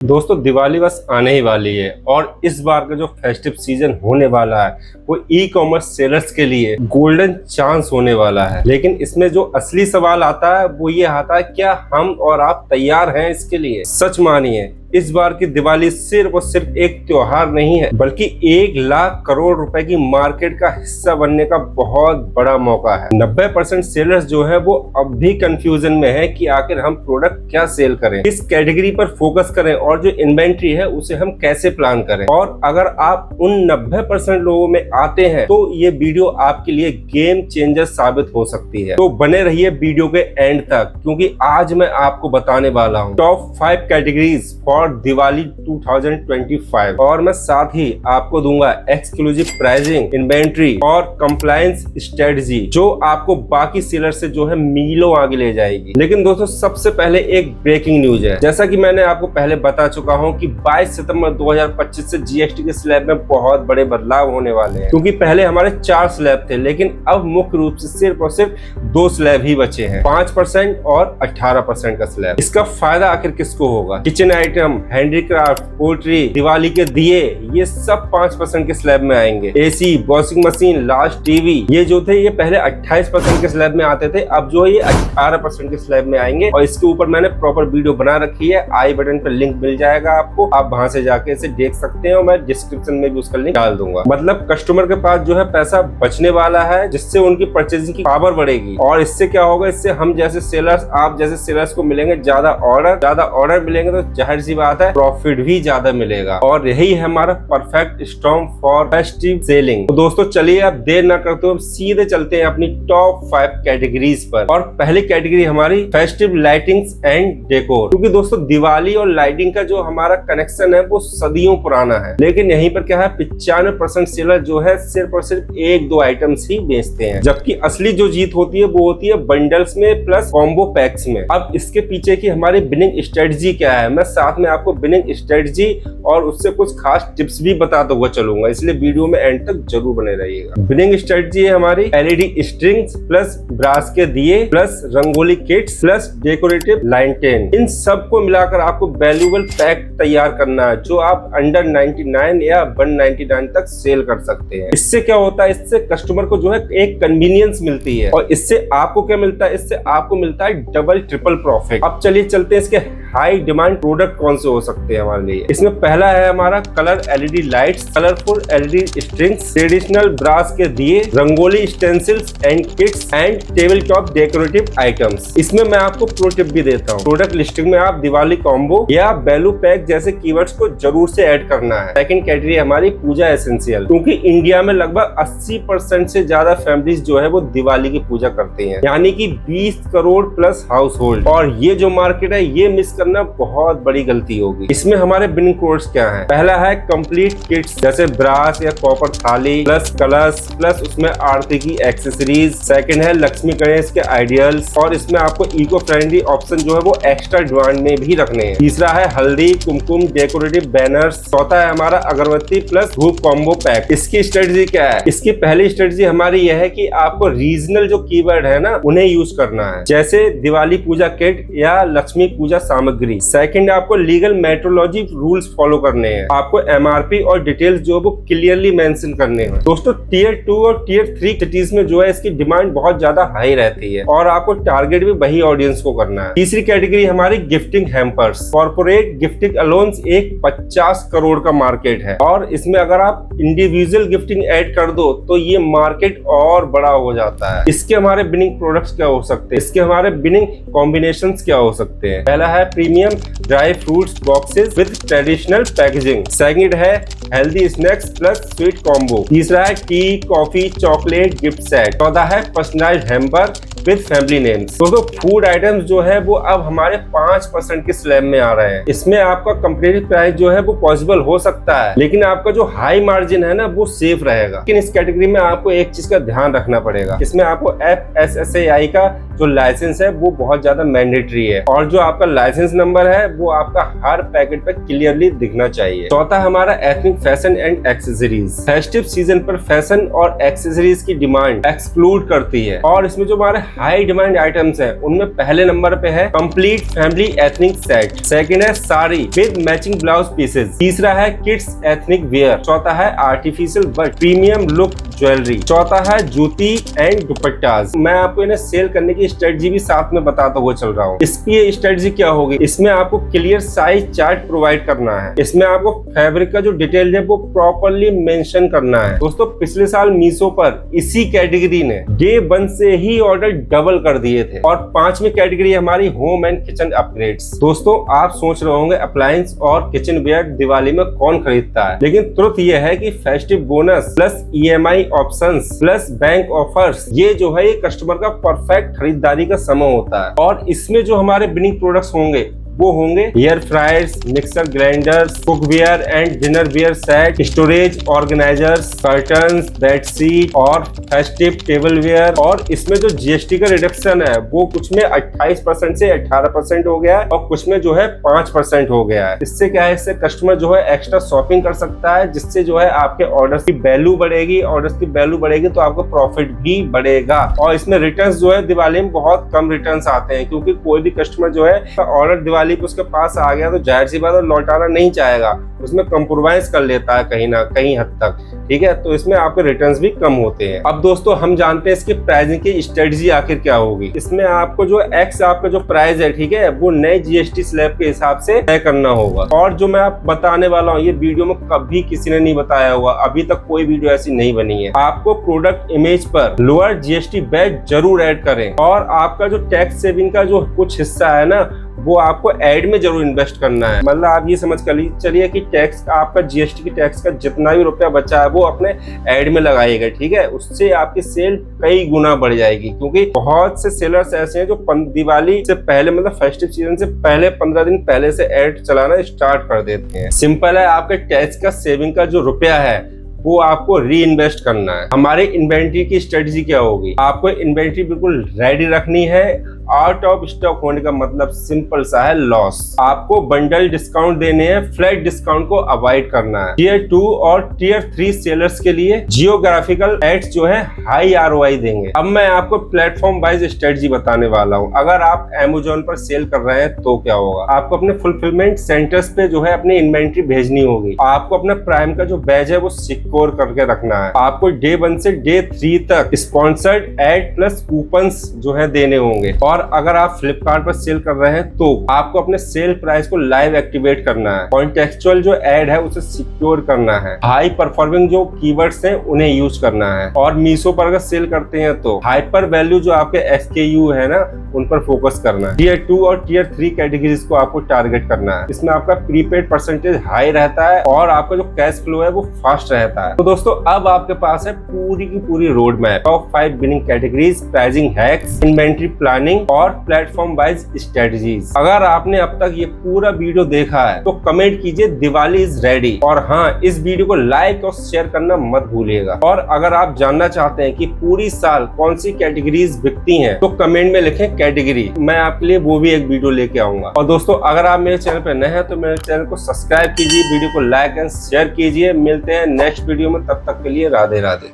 दोस्तों दिवाली बस आने ही वाली है और इस बार का जो फेस्टिव सीजन होने वाला है वो ई कॉमर्स सेलर्स के लिए गोल्डन चांस होने वाला है। लेकिन इसमें जो असली सवाल आता है वो ये आता है, क्या हम और आप तैयार हैं इसके लिए? सच मानिए, इस बार की दिवाली सिर्फ और सिर्फ एक त्योहार नहीं है बल्कि 1 लाख करोड़ रुपए की मार्केट का हिस्सा बनने का बहुत बड़ा मौका है। 90% सेलर्स जो है वो अब भी कंफ्यूजन में है कि आखिर हम प्रोडक्ट क्या सेल करें, किस कैटेगरी पर फोकस करें और जो इन्वेंट्री है उसे हम कैसे प्लान करें। और अगर आप उन 90% लोगों में आते हैं तो ये वीडियो आपके लिए गेम चेंजर साबित हो सकती है। तो बने रहिए वीडियो के एंड तक, क्योंकि आज मैं आपको बताने वाला हूँ टॉप 5 कैटेगरीज फॉर दिवाली 2025 और मैं साथ ही आपको दूंगा एक्सक्लूसिव प्राइसिंग, इन्वेंट्री और कंप्लायंस स्ट्रेटजी जो आपको बाकी सेलर से जो है मीलों आगे ले जाएगी। लेकिन दोस्तों सबसे पहले एक ब्रेकिंग न्यूज है। जैसा कि मैंने आपको पहले बता चुका हूं कि 22 सितंबर 2025 से जीएसटी के स्लैब में बहुत बड़े बदलाव होने वाले हैं, क्योंकि पहले हमारे 4 स्लैब थे लेकिन अब मुख्य रूप से सिर्फ और सिर्फ 2 स्लैब ही बचे हैं, 5% और 18% का स्लैब। इसका फायदा आखिर किसको होगा? Kitchen item, handicraft, poultry, Diwali के दिए, ये सब 5% के स्लैब में आएंगे। AC, washing machine, large TV, ये जो थे ये पहले 28% के स्लैब में आते थे, अब जो है ये 18% के स्लैब में आएंगे। और इसके ऊपर मैंने प्रॉपर वीडियो बना रखी है, आई बटन पर लिंक मिल जाएगा आपको, आप वहां से जाके इसे देख सकते हैं और मैं डिस्क्रिप्शन में भी उसका लिंक डाल दूंगा। मतलब कस्टमर के पास जो है पैसा बचने वाला है, जिससे उनकी परचेजिंग की पावर बढ़ेगी। और इससे क्या होगा, इससे हम जैसे सेलर्स, आप जैसे सेलर्स को मिलेंगे ज्यादा ऑर्डर मिलेंगे तो जाहिर सी बात है प्रॉफिट भी ज्यादा मिलेगा। और यही है हमारा perfect storm for festive selling. तो दोस्तों चलिए अब देर ना करते हुए सीधे चलते हैं अपनी टॉप 5 कैटेगरीज पर। और पहली कैटेगरी हमारी फेस्टिव लाइटिंग्स एंड डेकोर, क्योंकि दोस्तों दिवाली और लाइटिंग का जो हमारा कनेक्शन है वो सदियों पुराना है। लेकिन यहीं पर क्या है, 95% सेलर जो है सिर्फ और सिर्फ 1-2 आइटम्स ही बेचते हैं, जबकि असली जो जीत होती है वो होती है बंडल्स में प्लस कॉम्बो पैक्स में। अब इसके पीछे की हमारी बिनिंग स्ट्रेटजी क्या है, मैं साथ में आपको बिनिंग स्ट्रेटजी और उससे कुछ खास टिप्स भी बताता हुआ चलूंगा, इसलिए वीडियो में एंड तक जरूर बने रहिएगा। बिनिंग स्ट्रेटजी है हमारी एलईडी स्ट्रिंग्स प्लस ब्रास के दिए plus rangoli kits plus decorative लाइटेन, इन सब को मिलाकर आपको वैल्यूएबल पैक तैयार करना है जो आप अंडर 99 या 199 तक सेल कर सकते हैं। इससे क्या होता है, इससे कस्टमर को जो है एक कन्वीनियंस मिलती है और इससे आपको क्या मिलता है, इससे आपको मिलता है डबल ट्रिपल प्रॉफिट। अब चलिए चलते हैं इसके हाई डिमांड प्रोडक्ट कौन से हो सकते हैं हमारे लिए। इसमें पहला है हमारा colour LED lights, colourful LED strings, traditional brass के दिए, rangoli stencils and kits and table top decorative items. इसमें मैं आपको प्रो टिप भी देता हूँ, प्रोडक्ट लिस्टिंग में आप दिवाली कॉम्बो या वैल्यू पैक जैसे कीवर्ड्स को जरूर से ऐड करना है। सेकंड कैटेगरी हमारी पूजा एसेंशियल, क्योंकि इंडिया में लगभग 80% से ज्यादा फैमिलीज जो है वो दिवाली की पूजा करते हैं, यानी कि 20 करोड़ प्लस हाउस होल्ड। और ये जो मार्केट है ये मिस करना बहुत बड़ी गलती होगी। इसमें हमारे बिनिंग कोड्स क्या हैं? पहला है कंप्लीट किट्स, जैसे ब्रास या कॉपर थाली प्लस कलश प्लस उसमें आरती की एक्सेसरीज। सेकंड है लक्ष्मी गणेश के आइडियल्स, और इसमें आपको इको फ्रेंडली ऑप्शन जो है वो एक्स्ट्रा डिमांड में भी रखने हैं। तीसरा है हल्दी कुमकुम डेकोरेटिव बैनर्स। चौथा है हमारा अगरबत्ती प्लस धूप कॉम्बो पैक। इसकी स्ट्रेटजी क्या है? इसकी पहली स्ट्रेटजी हमारी यह है कि आपको रीजनल जो कीवर्ड है ना उन्हें यूज करना है, जैसे दिवाली पूजा किट या लक्ष्मी पूजा सामग्री। सेकंड आपको लीगल मेट्रोलॉजी रूल्स फॉलो करने हैं, आपको एमआरपी और डिटेल्स जो है वो क्लियरली मेंशन करने हैं। दोस्तों टियर 2 और टियर 3 सिटीज में जो है इसकी डिमांड बहुत ज्यादा हाई रहती है और आपको टारगेट भी वही ऑडियंस को करना है। तीसरी कैटेगरी हमारी gifting hampers. Corporate gifting allowance एक 50 करोड़ का मार्केट है और इसमें अगर आप इंडिविजुअल गिफ्टिंग ऐड कर दो तो ये मार्केट और बड़ा हो जाता है। इसके हमारे बिनिंग प्रोडक्ट्स क्या हो सकते हैं, इसके हमारे बिनिंग कॉम्बिनेशंस क्या हो सकते हैं? पहला है premium dry fruits boxes with traditional packaging. Second है healthy snacks plus sweet combo. तीसरा है tea coffee chocolate gift set. चौथा है personalised hamper with family names. दोस्तों फूड आइटम्स जो है वो अब हमारे 5% के स्लैब में आ रहे हैं। इसमें आपका कंपेटिटिव प्राइस जो है वो पॉसिबल हो सकता है, लेकिन आपका जो हाई मार्जिन है ना वो सेफ रहेगा। लेकिन इस कैटेगरी में आपको एक चीज का ध्यान रखना पड़ेगा, इसमें आपको FSSAI का जो लाइसेंस है वो बहुत ज्यादा मैंडेटरी है और जो आपका लाइसेंस नंबर है वो आपका हर पैकेट पे क्लियरली दिखना चाहिए। चौथा हमारा ethnic fashion and accessories. Festive season पर फैशन और एक्सेसरीज की डिमांड एक्सप्लोड करती है और इसमें जो हमारे हाई डिमांड आइटम्स हैं उनमें पहले नंबर पे है complete family ethnic set, second है sari with matching blouse pieces, तीसरा है किड्स एथनिक वेयर, चौथा है artificial but premium look jewellery, चौथा है जूती एंड दुपट्टास। मैं आपको इन्हें सेल करने की स्ट्रेटजी भी साथ में बताता हुआ चल रहा हूँ। इसकी स्ट्रेटजी क्या होगी, इसमें आपको क्लियर साइज चार्ट प्रोवाइड करना है, इसमें आपको फैब्रिक का जो डिटेल है वो प्रॉपरली मेंशन करना है। दोस्तों पिछले साल मीशो पर इसी कैटेगरी ने डे 1 से ही ऑर्डर डबल कर दिए थे। और 5वीं कैटेगरी हमारी होम एंड किचन अपग्रेड्स। दोस्तों आप सोच रहे होंगे अप्लायंस और किचन वेयर दिवाली में कौन खरीदता है, लेकिन तुरंत ये है कि festive bonus plus EMI options plus bank offers, ये जो है ये कस्टमर का परफेक्ट खरीदारी का समय होता है। और इसमें जो हमारे विनिंग प्रोडक्ट्स होंगे वो होंगे air fryers, mixer grinders, cookware and dinnerware set, storage organisers, curtains, bedsheet और फेस्टिव टेबल वेयर। और इसमें जो GST का रिडक्शन है वो कुछ में 28% से 18% हो गया है और कुछ में जो है 5% हो गया है। इससे क्या है, इससे कस्टमर जो है एक्स्ट्रा शॉपिंग कर सकता है, जिससे जो है आपके ऑर्डर्स की वैल्यू बढ़ेगी। ऑर्डर्स की वैल्यू बढ़ेगी तो आपको प्रॉफिट भी बढ़ेगा। और इसमें रिटर्न्स जो है दिवाली में बहुत कम रिटर्न्स आते हैं, क्योंकि कोई भी कस्टमर जो है ऑर्डर दिवाली उसके पास आ गया तो जाहिर सी बात है लौटाना नहीं चाहेगा, उसमें कंप्रोमाइज कर लेता है कहीं ना कहीं हद तक, ठीक है। तो इसमें आपके रिटर्न्स भी कम होते हैं। अब दोस्तों हम जानते हैं इसकी प्राइसिंग की स्ट्रेटजी आखिर क्या होगी। इसमें आपको जो एक्स आपका जो प्राइस है, ठीक है, वो नए GST स्लैब के हिसाब से तय करना होगा। और जो मैं आप बताने वाला हूँ ये वीडियो में कभी किसी ने नहीं बताया होगा, अभी तक कोई वीडियो ऐसी नहीं बनी है। आपको प्रोडक्ट इमेज पर लोअर GST बैच जरूर ऐड करें और आपका जो टैक्स सेविंग का जो कुछ हिस्सा है ना वो आपको एड में जरूर इन्वेस्ट करना है। मतलब आप ये समझ कर चलिए कि टैक्स आपका GST की टैक्स का जितना भी रुपया बचा है वो अपने एड में लगाइएगा, ठीक है। उससे आपकी सेल कई गुना बढ़ जाएगी, क्योंकि बहुत से सेलर्स ऐसे हैं जो दिवाली से पहले मतलब फेस्टिव सीजन से पहले 15 दिन पहले से एड चलाना स्टार्ट कर देते हैं। सिंपल है, आपके टैक्स का सेविंग का जो रुपया है वो आपको री इन्वेस्ट करना है। हमारे इन्वेंट्री की स्ट्रेटजी क्या होगी, आपको इन्वेंट्री बिल्कुल रेडी रखनी है। आउट ऑफ स्टॉक होने का मतलब सिंपल सा है लॉस। आपको बंडल डिस्काउंट देने हैं, फ्लैट डिस्काउंट को अवॉइड करना है। Tier 2 और Tier 3 सेलर्स के लिए जियोग्राफिकल एड्स जो है हाई ROI देंगे। अब मैं आपको प्लेटफॉर्म वाइज स्ट्रेटजी बताने वाला हूँ। अगर आप Amazon पर सेल कर रहे हैं तो क्या होगा, आपको अपने फुलफिलमेंट सेंटर्स पे जो है अपनी इन्वेंट्री भेजनी होगी। आपको अपना प्राइम का जो बैच है वो सिक्योर करके रखना है। आपको Day 1 से Day 3 तक स्पॉन्सर्ड एड प्लस कूपन्स जो है देने होंगे। और अगर आप फ्लिपकार्ट पर सेल कर रहे हैं तो आपको अपने सेल प्राइस को लाइव एक्टिवेट करना है। कॉन्टेक्चुअल जो एड है उसे सिक्योर करना है। हाई परफॉर्मिंग जो कीवर्ड्स हैं उन्हें यूज करना है। और मीशो पर अगर सेल करते हैं तो हाइपर वैल्यू जो आपके SKU है ना उन पर फोकस करना है। Tier 2 और Tier 3 कैटेगरीज को आपको टारगेट करना है। इसमें आपका प्रीपेड परसेंटेज हाई रहता है और आपका जो कैश फ्लो है वो फास्ट रहता है। तो दोस्तों अब आपके पास है पूरी की पूरी road map, top 5 winning categories, pricing hacks, inventory planning और प्लेटफॉर्म वाइज स्ट्रेटजीज। अगर आपने अब तक ये पूरा वीडियो देखा है तो कमेंट कीजिए दिवाली इज रेडी। और हाँ, इस वीडियो को लाइक और शेयर करना मत भूलिएगा। और अगर आप जानना चाहते हैं कि पूरी साल कौन सी कैटेगरीज बिकती हैं तो कमेंट में लिखें कैटेगरी, मैं आपके लिए वो भी एक वीडियो लेके आऊंगा। और दोस्तों अगर आप मेरे चैनल पर नए हैं तो मेरे चैनल को सब्सक्राइब कीजिए, वीडियो को लाइक एंड शेयर कीजिए। मिलते हैं नेक्स्ट वीडियो में, तब तक के लिए राधे राधे।